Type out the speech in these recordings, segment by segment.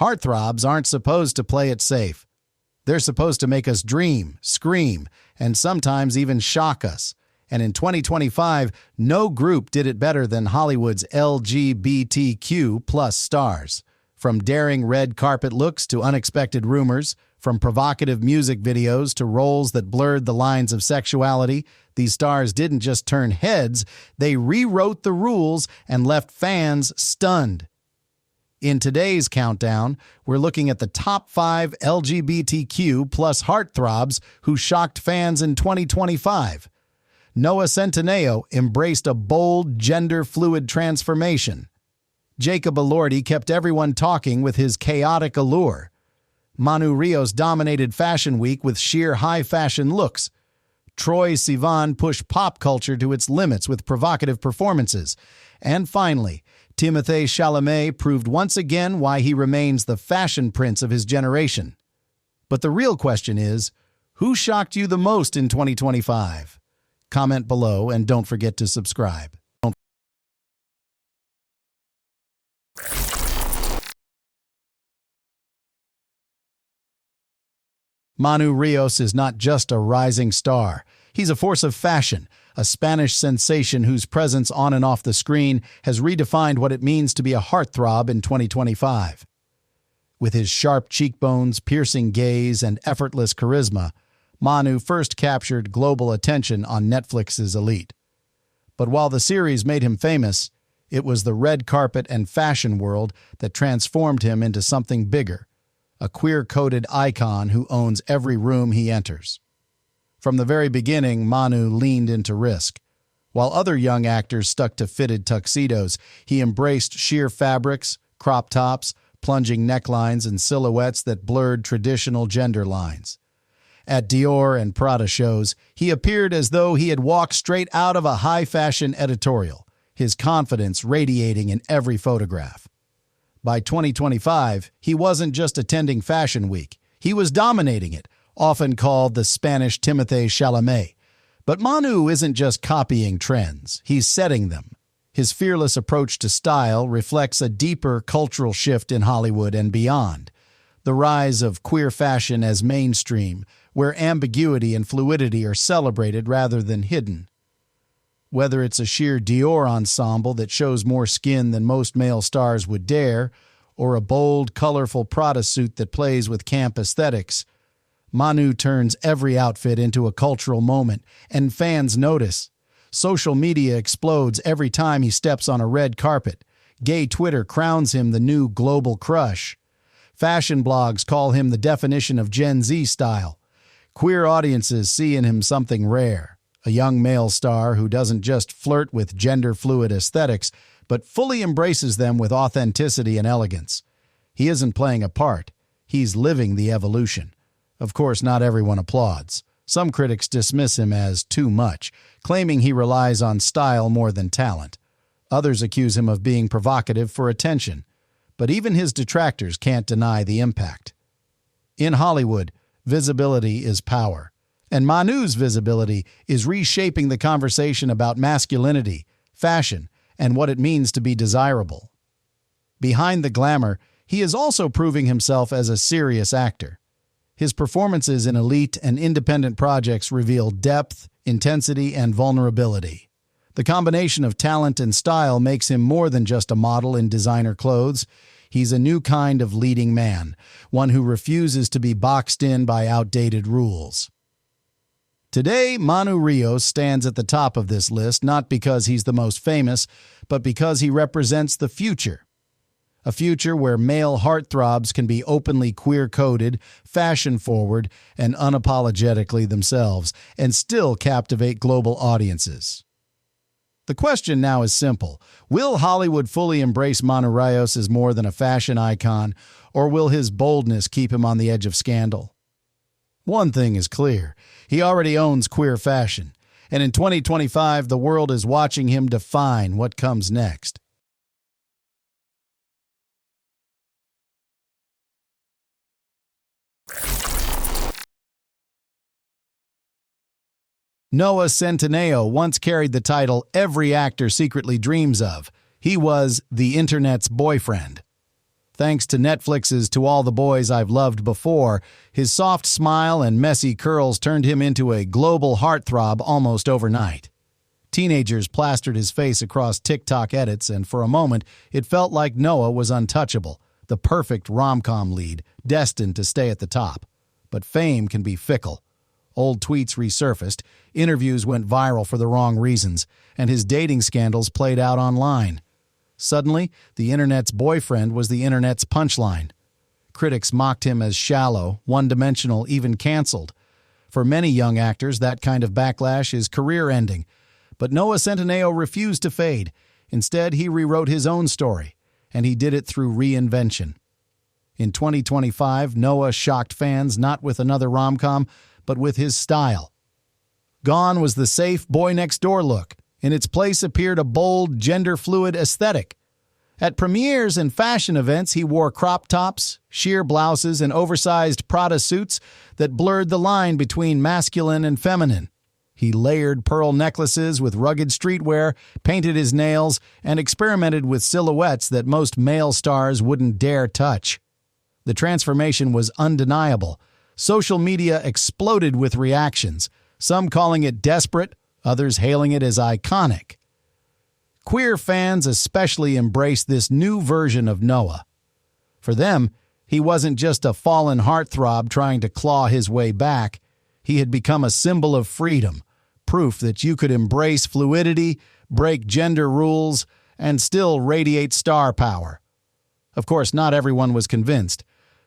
Heartthrobs aren't supposed to play it safe. They're supposed to make us dream, scream, and sometimes even shock us. And in 2025, no group did it better than Hollywood's LGBTQ plus stars. From daring red carpet looks to unexpected rumors, from provocative music videos to roles that blurred the lines of sexuality, these stars didn't just turn heads, they rewrote the rules and left fans stunned. In today's countdown, we're looking at the top 5 LGBTQ plus heartthrobs who shocked fans in 2025. Noah Centineo embraced a bold, gender-fluid transformation. Jacob Elordi kept everyone talking with his chaotic allure. Manu Ríos dominated Fashion Week with sheer high-fashion looks. Troye Sivan pushed pop culture to its limits with provocative performances. And finally, Timothée Chalamet proved once again why he remains the fashion prince of his generation. But the real question is, who shocked you the most in 2025? Comment below and don't forget to subscribe. Manu Ríos is not just a rising star. He's a force of fashion, a Spanish sensation whose presence on and off the screen has redefined what it means to be a heartthrob in 2025. With his sharp cheekbones, piercing gaze, and effortless charisma, Manu first captured global attention on Netflix's Elite. But while the series made him famous, it was the red carpet and fashion world that transformed him into something bigger, a queer-coded icon who owns every room he enters. From the very beginning, Manu leaned into risk. While other young actors stuck to fitted tuxedos, he embraced sheer fabrics, crop tops, plunging necklines, and silhouettes that blurred traditional gender lines. At Dior and Prada shows, he appeared as though he had walked straight out of a high-fashion editorial, his confidence radiating in every photograph. By 2025, he wasn't just attending Fashion Week. He was dominating it, often called the Spanish Timothée Chalamet. But Manu isn't just copying trends, he's setting them. His fearless approach to style reflects a deeper cultural shift in Hollywood and beyond. The rise of queer fashion as mainstream, where ambiguity and fluidity are celebrated rather than hidden. Whether it's a sheer Dior ensemble that shows more skin than most male stars would dare, or a bold, colorful Prada suit that plays with camp aesthetics, Manu turns every outfit into a cultural moment, and fans notice. Social media explodes every time he steps on a red carpet. Gay Twitter crowns him the new global crush. Fashion blogs call him the definition of Gen Z style. Queer audiences see in him something rare, a young male star who doesn't just flirt with gender-fluid aesthetics, but fully embraces them with authenticity and elegance. He isn't playing a part. He's living the evolution. Of course, not everyone applauds. Some critics dismiss him as too much, claiming he relies on style more than talent. Others accuse him of being provocative for attention. But even his detractors can't deny the impact. In Hollywood, visibility is power. And Manu's visibility is reshaping the conversation about masculinity, fashion, and what it means to be desirable. Behind the glamour, he is also proving himself as a serious actor. His performances in elite and independent projects reveal depth, intensity, and vulnerability. The combination of talent and style makes him more than just a model in designer clothes. He's a new kind of leading man, one who refuses to be boxed in by outdated rules. Today, Manu Ríos stands at the top of this list not because he's the most famous, but because he represents the future. A future where male heartthrobs can be openly queer-coded, fashion-forward, and unapologetically themselves, and still captivate global audiences. The question now is simple. Will Hollywood fully embrace Manu Ríos as more than a fashion icon, or will his boldness keep him on the edge of scandal? One thing is clear. He already owns queer fashion, and in 2025, the world is watching him define what comes next. Noah Centineo once carried the title every actor secretly dreams of. He was the internet's boyfriend. Thanks to Netflix's To All the Boys I've Loved Before, his soft smile and messy curls turned him into a global heartthrob almost overnight. Teenagers plastered his face across TikTok edits, and for a moment, it felt like Noah was untouchable, the perfect rom-com lead, destined to stay at the top. But fame can be fickle. Old tweets resurfaced, interviews went viral for the wrong reasons, and his dating scandals played out online. Suddenly, the internet's boyfriend was the internet's punchline. Critics mocked him as shallow, one-dimensional, even canceled. For many young actors, that kind of backlash is career-ending. But Noah Centineo refused to fade. Instead, he rewrote his own story, and he did it through reinvention. In 2025, Noah shocked fans not with another rom-com, but with his style. Gone was the safe boy-next-door look. In its place appeared a bold, gender-fluid aesthetic. At premieres and fashion events, he wore crop tops, sheer blouses, and oversized Prada suits that blurred the line between masculine and feminine. He layered pearl necklaces with rugged streetwear, painted his nails, and experimented with silhouettes that most male stars wouldn't dare touch. The transformation was undeniable. Social media exploded with reactions, some calling it desperate, others hailing it as iconic. Queer fans especially embraced this new version of Noah. For them, he wasn't just a fallen heartthrob trying to claw his way back. He had become a symbol of freedom, proof that you could embrace fluidity, break gender rules, and still radiate star power. Of course, not everyone was convinced.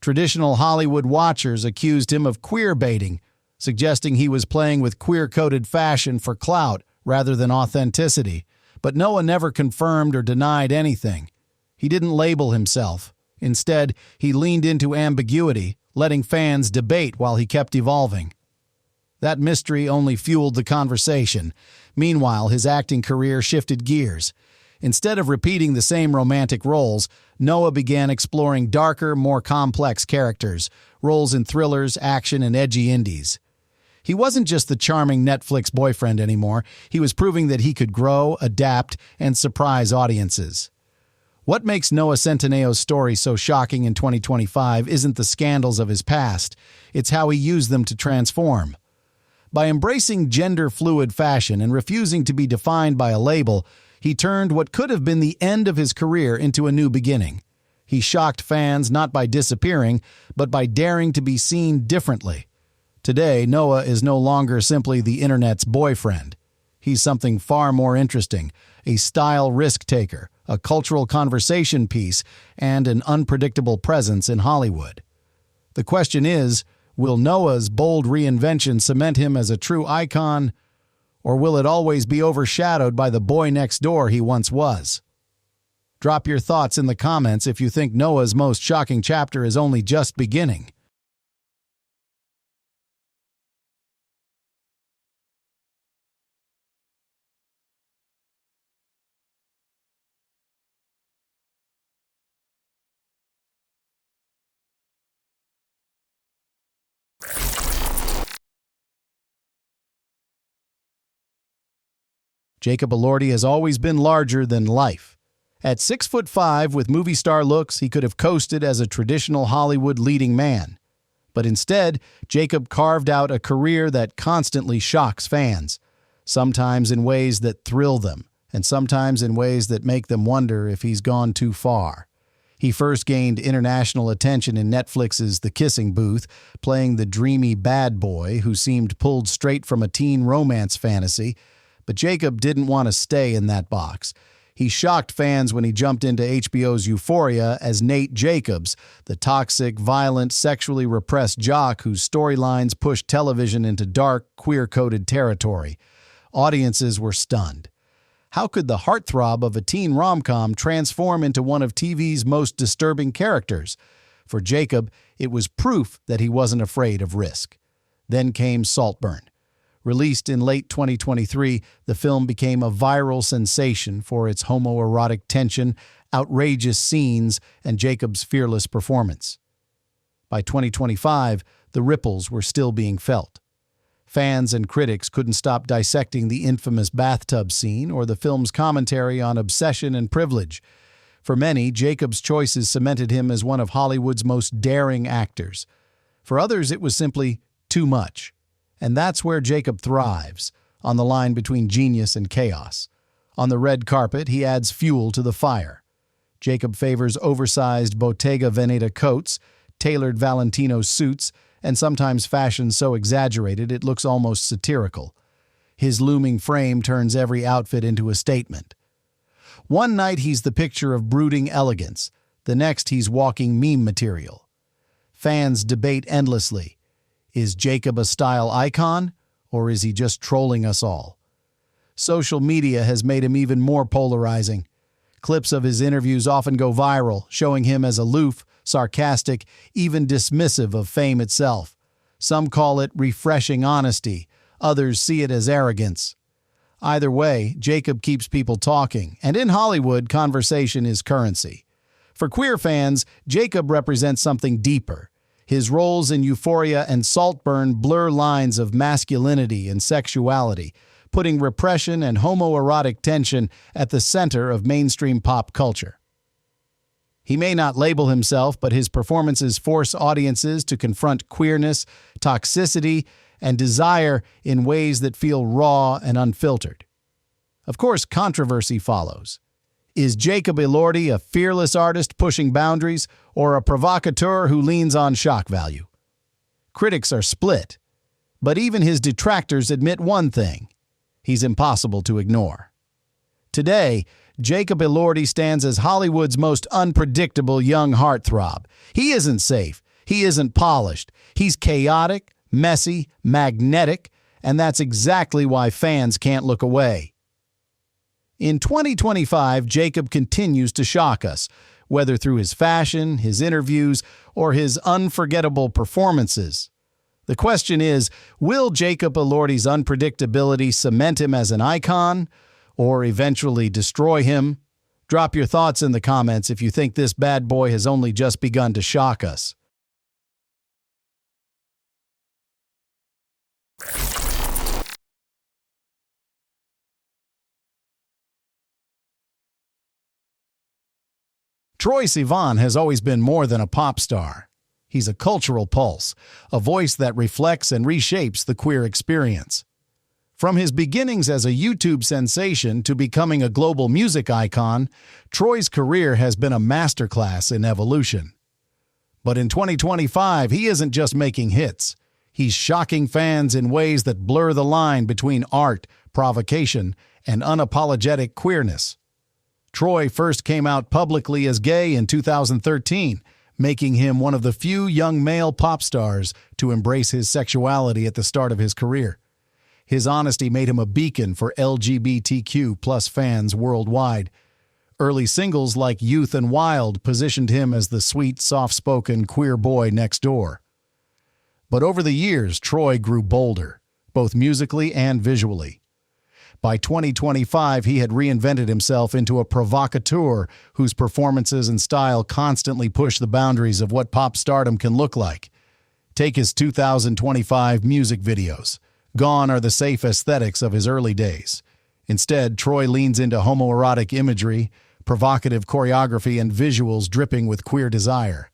Traditional Hollywood watchers accused him of queer baiting, suggesting he was playing with queer-coded fashion for clout rather than authenticity. But Noah never confirmed or denied anything. He didn't label himself. Instead, he leaned into ambiguity, letting fans debate while he kept evolving. That mystery only fueled the conversation. Meanwhile, his acting career shifted gears. Instead of repeating the same romantic roles, Noah began exploring darker, more complex characters, roles in thrillers, action, and edgy indies. He wasn't just the charming Netflix boyfriend anymore. He was proving that he could grow, adapt, and surprise audiences. What makes Noah Centineo's story so shocking in 2025 isn't the scandals of his past. It's how he used them to transform. By embracing gender-fluid fashion and refusing to be defined by a label, he turned what could have been the end of his career into a new beginning. He shocked fans not by disappearing, but by daring to be seen differently. Today, Noah is no longer simply the internet's boyfriend. He's something far more interesting, a style risk-taker, a cultural conversation piece, and an unpredictable presence in Hollywood. The question is, will Noah's bold reinvention cement him as a true icon, or will it always be overshadowed by the boy next door he once was? Drop your thoughts in the comments if you think Noah's most shocking chapter is only just beginning. Jacob Elordi has always been larger than life. At 6'5" with movie star looks, he could have coasted as a traditional Hollywood leading man. But instead, Jacob carved out a career that constantly shocks fans, sometimes in ways that thrill them, and sometimes in ways that make them wonder if he's gone too far. He first gained international attention in Netflix's The Kissing Booth, playing the dreamy bad boy who seemed pulled straight from a teen romance fantasy. But Jacob didn't want to stay in that box. He shocked fans when he jumped into HBO's Euphoria as Nate Jacobs, the toxic, violent, sexually repressed jock whose storylines pushed television into dark, queer-coded territory. Audiences were stunned. How could the heartthrob of a teen rom-com transform into one of TV's most disturbing characters? For Jacob, it was proof that he wasn't afraid of risk. Then came Saltburn. Released in late 2023, the film became a viral sensation for its homoerotic tension, outrageous scenes, and Jacob's fearless performance. By 2025, the ripples were still being felt. Fans and critics couldn't stop dissecting the infamous bathtub scene or the film's commentary on obsession and privilege. For many, Jacob's choices cemented him as one of Hollywood's most daring actors. For others, it was simply too much. And that's where Jacob thrives, on the line between genius and chaos. On the red carpet, he adds fuel to the fire. Jacob favors oversized Bottega Veneta coats, tailored Valentino suits, and sometimes fashion so exaggerated it looks almost satirical. His looming frame turns every outfit into a statement. One night he's the picture of brooding elegance, the next he's walking meme material. Fans debate endlessly. Is Jacob a style icon, or is he just trolling us all? Social media has made him even more polarizing. Clips of his interviews often go viral, showing him as aloof, sarcastic, even dismissive of fame itself. Some call it refreshing honesty, others see it as arrogance. Either way, Jacob keeps people talking, and in Hollywood, conversation is currency. For queer fans, Jacob represents something deeper. His roles in Euphoria and Saltburn blur lines of masculinity and sexuality, putting repression and homoerotic tension at the center of mainstream pop culture. He may not label himself, but his performances force audiences to confront queerness, toxicity, and desire in ways that feel raw and unfiltered. Of course, controversy follows. Is Jacob Elordi a fearless artist pushing boundaries, or a provocateur who leans on shock value? Critics are split, but even his detractors admit one thing: he's impossible to ignore. Today, Jacob Elordi stands as Hollywood's most unpredictable young heartthrob. He isn't safe. He isn't polished. He's chaotic, messy, magnetic, and that's exactly why fans can't look away. In 2025, Jacob continues to shock us, whether through his fashion, his interviews, or his unforgettable performances. The question is, will Jacob Elordi's unpredictability cement him as an icon, or eventually destroy him? Drop your thoughts in the comments if you think this bad boy has only just begun to shock us. Troye Sivan has always been more than a pop star. He's a cultural pulse, a voice that reflects and reshapes the queer experience. From his beginnings as a YouTube sensation to becoming a global music icon, Troye's career has been a masterclass in evolution. But in 2025, he isn't just making hits. He's shocking fans in ways that blur the line between art, provocation, and unapologetic queerness. Troye first came out publicly as gay in 2013, making him one of the few young male pop stars to embrace his sexuality at the start of his career. His honesty made him a beacon for LGBTQ+ fans worldwide. Early singles like Youth and Wild positioned him as the sweet, soft-spoken queer boy next door. But over the years, Troye grew bolder, both musically and visually. By 2025, he had reinvented himself into a provocateur whose performances and style constantly push the boundaries of what pop stardom can look like. Take his 2025 music videos. Gone are the safe aesthetics of his early days. Instead, Troye leans into homoerotic imagery, provocative choreography, and visuals dripping with queer desire.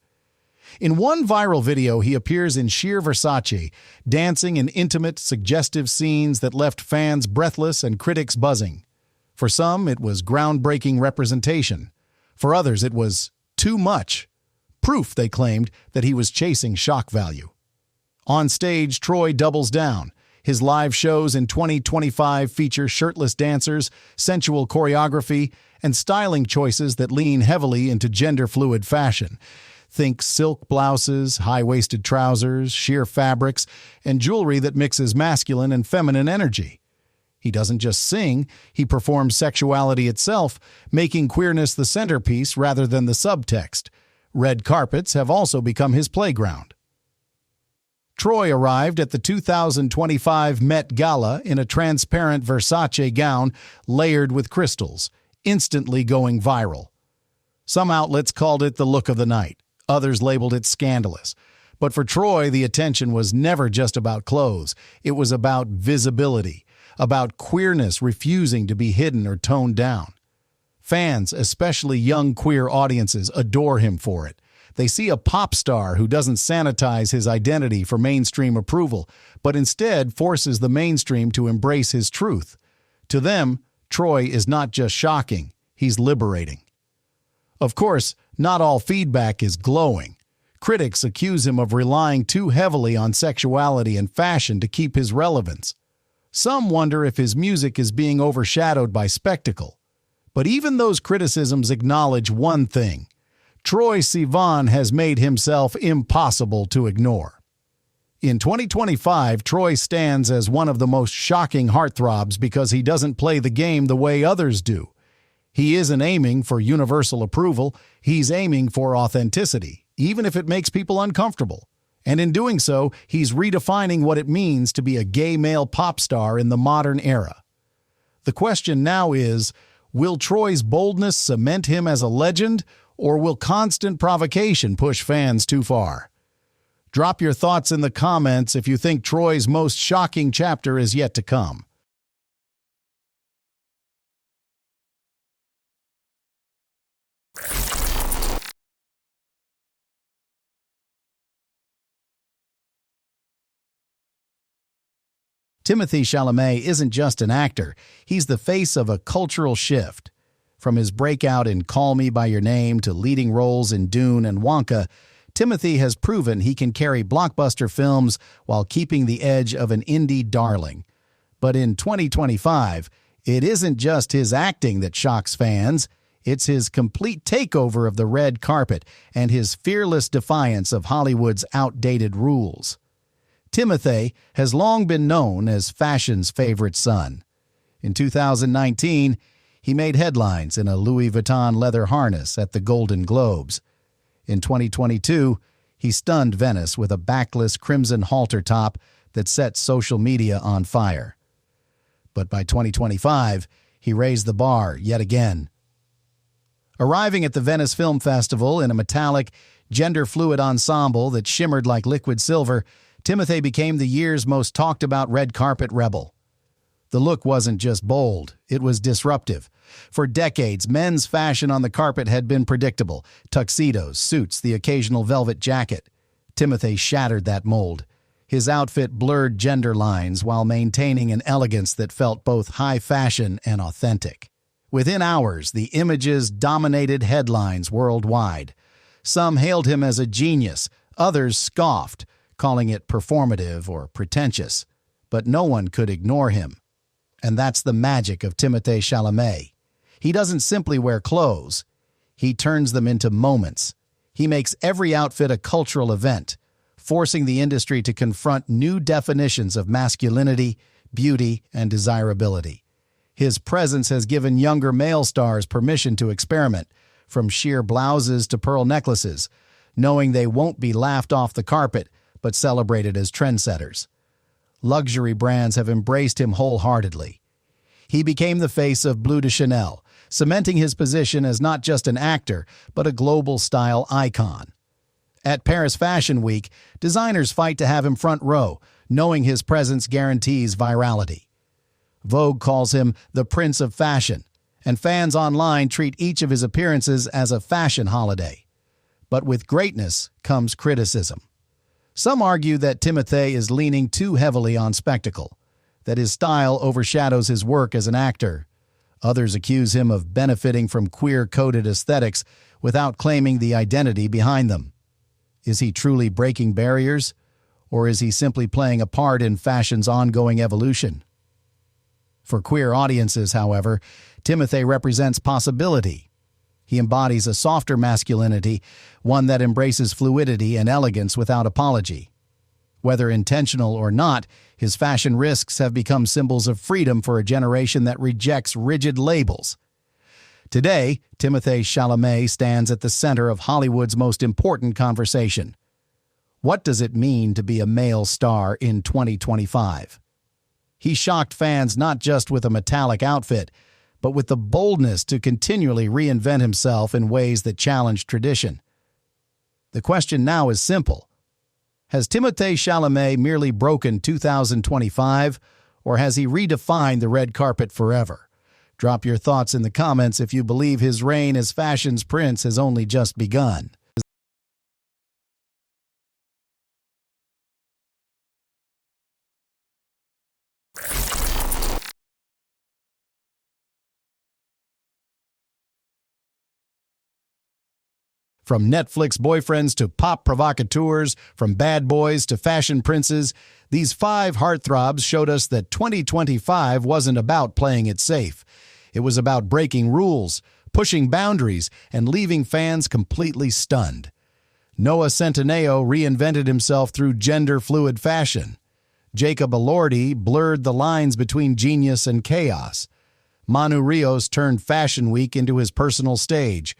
In one viral video, he appears in sheer Versace, dancing in intimate, suggestive scenes that left fans breathless and critics buzzing. For some, it was groundbreaking representation. For others, it was too much. Proof, they claimed, that he was chasing shock value. On stage, Troye doubles down. His live shows in 2025 feature shirtless dancers, sensual choreography, and styling choices that lean heavily into gender-fluid fashion. Think silk blouses, high-waisted trousers, sheer fabrics, and jewelry that mixes masculine and feminine energy. He doesn't just sing, he performs sexuality itself, making queerness the centerpiece rather than the subtext. Red carpets have also become his playground. Troye arrived at the 2025 Met Gala in a transparent Versace gown layered with crystals, instantly going viral. Some outlets called it the look of the night. Others labeled it scandalous. But for Troye, the attention was never just about clothes. It was about visibility, about queerness refusing to be hidden or toned down. Fans, especially young queer audiences, adore him for it. They see a pop star who doesn't sanitize his identity for mainstream approval, but instead forces the mainstream to embrace his truth. To them, Troye is not just shocking, he's liberating. Of course, not all feedback is glowing. Critics accuse him of relying too heavily on sexuality and fashion to keep his relevance. Some wonder if his music is being overshadowed by spectacle. But even those criticisms acknowledge one thing: Troye Sivan has made himself impossible to ignore. In 2025, Troye stands as one of the most shocking heartthrobs because he doesn't play the game the way others do. He isn't aiming for universal approval, he's aiming for authenticity, even if it makes people uncomfortable. And in doing so, he's redefining what it means to be a gay male pop star in the modern era. The question now is, will Troye's boldness cement him as a legend, or will constant provocation push fans too far? Drop your thoughts in the comments if you think Troye's most shocking chapter is yet to come. Timothée Chalamet isn't just an actor, he's the face of a cultural shift. From his breakout in Call Me By Your Name to leading roles in Dune and Wonka, Timothée has proven he can carry blockbuster films while keeping the edge of an indie darling. But in 2025, it isn't just his acting that shocks fans, it's his complete takeover of the red carpet and his fearless defiance of Hollywood's outdated rules. Timothée has long been known as fashion's favorite son. In 2019, he made headlines in a Louis Vuitton leather harness at the Golden Globes. In 2022, he stunned Venice with a backless crimson halter top that set social media on fire. But by 2025, he raised the bar yet again. Arriving at the Venice Film Festival in a metallic, gender-fluid ensemble that shimmered like liquid silver, Timothée became the year's most talked-about red carpet rebel. The look wasn't just bold, it was disruptive. For decades, men's fashion on the carpet had been predictable: tuxedos, suits, the occasional velvet jacket. Timothée shattered that mold. His outfit blurred gender lines while maintaining an elegance that felt both high fashion and authentic. Within hours, the images dominated headlines worldwide. Some hailed him as a genius, others scoffed, calling it performative or pretentious. But no one could ignore him. And that's the magic of Timothée Chalamet. He doesn't simply wear clothes. He turns them into moments. He makes every outfit a cultural event, forcing the industry to confront new definitions of masculinity, beauty, and desirability. His presence has given younger male stars permission to experiment, from sheer blouses to pearl necklaces, knowing they won't be laughed off the carpet, but celebrated as trendsetters. Luxury brands have embraced him wholeheartedly. He became the face of Bleu de Chanel, cementing his position as not just an actor, but a global style icon. At Paris Fashion Week, designers fight to have him front row, knowing his presence guarantees virality. Vogue calls him the Prince of Fashion, and fans online treat each of his appearances as a fashion holiday. But with greatness comes criticism. Some argue that Timothée is leaning too heavily on spectacle, that his style overshadows his work as an actor. Others accuse him of benefiting from queer-coded aesthetics without claiming the identity behind them. Is he truly breaking barriers, or is he simply playing a part in fashion's ongoing evolution? For queer audiences, however, Timothée represents possibility. He embodies a softer masculinity, one that embraces fluidity and elegance without apology. Whether intentional or not, his fashion risks have become symbols of freedom for a generation that rejects rigid labels. Today, Timothée Chalamet stands at the center of Hollywood's most important conversation. What does it mean to be a male star in 2025? He shocked fans not just with a metallic outfit, but with the boldness to continually reinvent himself in ways that challenge tradition. The question now is simple. Has Timothée Chalamet merely broken 2025, or has he redefined the red carpet forever? Drop your thoughts in the comments if you believe his reign as fashion's prince has only just begun. From Netflix boyfriends to pop provocateurs, from bad boys to fashion princes, these 5 heartthrobs showed us that 2025 wasn't about playing it safe. It was about breaking rules, pushing boundaries, and leaving fans completely stunned. Noah Centineo reinvented himself through gender-fluid fashion. Jacob Elordi blurred the lines between genius and chaos. Manu Ríos turned Fashion Week into his personal stage.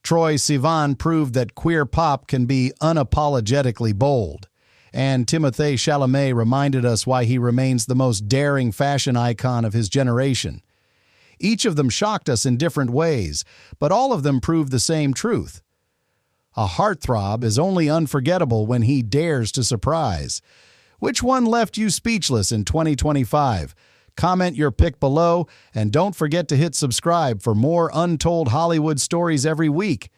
Troye Sivan proved that queer pop can be unapologetically bold. And Timothée Chalamet reminded us why he remains the most daring fashion icon of his generation. Each of them shocked us in different ways, but all of them proved the same truth. A heartthrob is only unforgettable when he dares to surprise. Which one left you speechless in 2025? Comment your pick below, and don't forget to hit subscribe for more untold Hollywood stories every week.